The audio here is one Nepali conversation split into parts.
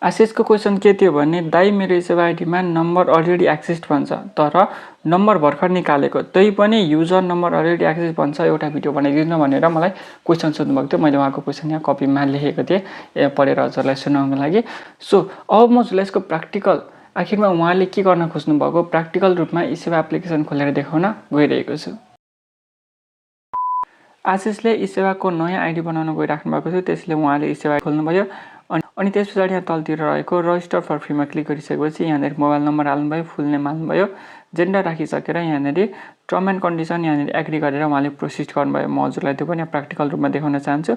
आशिषको क्वेसन के थियो भने दाइ मेरो इसेवा आइडीमा नम्बर अलरेडी एक्जिस्ट भन्छ तर नम्बर भर्खर निकालेको त्यही पनि युजर नम्बर अलरेडी एक्जिस्ट भन्छ एउटा भिडियो बनाइदिनु भनेर मलाई क्वेसन सोध्नुभएको थियो। मैले उहाँको क्वेसन यहाँ कपीमा लेखेको थिएँ पढेर हजुरलाई सुनाउनको लागि। सो अब म हजुरलाई यसको प्र्याक्टिकल आखिरमा उहाँले के गर्न खोज्नु भएको प्र्याक्टिकल रूपमा इसेवा एप्लिकेसन खोलेर देखाउन गइरहेको छु। आशिषले इसेवाको नयाँ आइडी बनाउन गइराख्नु भएको थियो, त्यसले उहाँले इसेवा खोल्नुभयो अनि त्यस पछाडि यहाँ तलतिर रहेको रजिस्टर फर फ्रीमा क्लिक गरिसकेपछि यहाँनिर मोबाइल नम्बर हाल्नुभयो, फुल नेम हाल्नुभयो, जेन्डर राखिसकेर यहाँनिर टर्म एन्ड कन्डिसन यहाँनिर एग्री गरेर उहाँले प्रोसिड गर्नुभयो। म हजुरलाई त्यो पनि प्र्याक्टिकल रूपमा देखाउन चाहन्छु।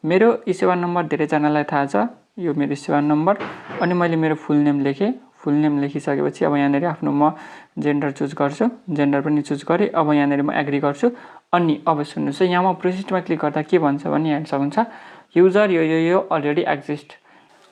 मेरो इसेवा नम्बर धेरैजनालाई थाहा छ, यो मेरो इसेवा नम्बर अनि मैले मेरो फुल नेम लेखेँ। फुल नेम लेखिसकेपछि अब यहाँनिर आफ्नो म जेन्डर चुज गर्छु, जेन्डर पनि चुज गरेँ। अब यहाँनिर म एग्री गर्छु अनि अब सुन्नुहोस् है, यहाँ म प्रोसिडमा क्लिक गर्दा के भन्छ भने यहाँ हेर्न सक्नुहुन्छ युजर यो अलरेडी एक्जिस्ट।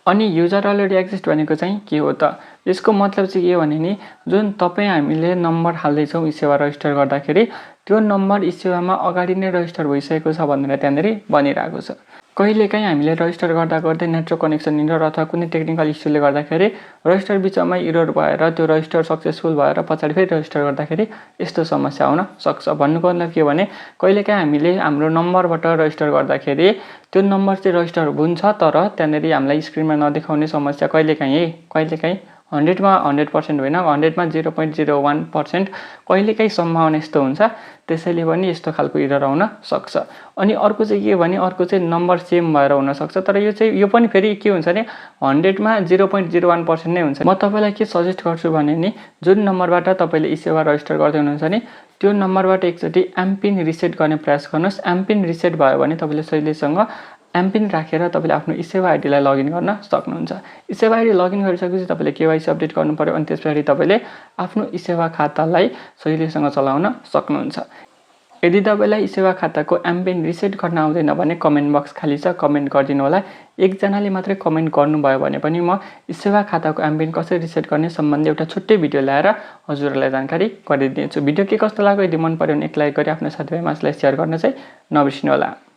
अनि युजर अलरेडी एक्जिस्ट भनेको चाहिँ के हो त, यसको मतलब चाहिँ के भने नि जुन तपाईँ हामीले नम्बर हाल्दैछौँ इसेवा रजिस्टर गर्दाखेरि त्यो नम्बर इसेवामा अगाडि नै रजिस्टर भइसकेको छ भनेर त्यहाँनिर भनिरहेको छ। कहिलेकाहीँ हामीले रजिस्टर गर्दा गर्दै नेटवर्क कनेक्सन इरर अथवा कुनै टेक्निकल इस्युले गर्दाखेरि रजिस्टर बिचमा इरर भएर त्यो रजिस्टर सक्सेसफुल भएर पछाडि फेरि रजिस्टर गर्दाखेरि यस्तो समस्या आउन सक्छ। भन्नुको मतलब के भने कहिलेकाहीँ हामीले हाम्रो नम्बरबाट रजिस्टर गर्दाखेरि त्यो नम्बर चाहिँ रजिस्टर हुन्छ तर त्यहाँनिर हामीलाई स्क्रिनमा नदेखाउने समस्या कहिलेकाहीँ 100मा 100% होइन, 100मा 0.01% कहिलेकाहीँ सम्भावना यस्तो हुन्छ। त्यसैले पनि यस्तो खालको इरर आउन सक्छ। अनि अर्को चाहिँ के भने अर्को चाहिँ नम्बर सेम भएर हुनसक्छ तर यो पनि फेरि के हुन्छ भने 100मा 0.01% नै हुन्छ। म तपाईँलाई के सजेस्ट गर्छु भने नि जुन नम्बरबाट तपाईँले इसेवा रजिस्टर गर्दै हुनुहुन्छ नि त्यो नम्बरबाट एकचोटि एमपिन रिसेट गर्ने प्रयास गर्नुहोस्। एमपिन रिसेट भयो भने तपाईँले सहिलेसँग एमपिन राखेर तपाईँले आफ्नो इसेवा आइडीलाई लगइन गर्न सक्नुहुन्छ। इसेवा आइडी लगइन गरिसकेपछि तपाईँले केवाइसी अपडेट गर्नु पर्यो अनि त्यसपछि तपाईँले आफ्नो इसेवा खातालाई सहिलेसँग चलाउन सक्नुहुन्छ। यदि तपाईँलाई इसेवा खाताको एमपिन रिसेट गर्न आउँदैन भने कमेन्ट बक्स खाली छ, कमेन्ट गरिदिनु होला। एकजनाले मात्रै कमेन्ट गर्नुभयो भने पनि म इसेवा खाताको एमपिन कसरी रिसेट गर्ने सम्बन्धी एउटा छुट्टै भिडियो ल्याएर हजुरहरूलाई जानकारी गरिदिन्छु। भिडियो के कस्तो लाग्यो यदि मन पर्यो भने एक लाइक गरी आफ्नो साथीभाइमा यसलाई सेयर गर्न चाहिँ नबिर्सिनु होला।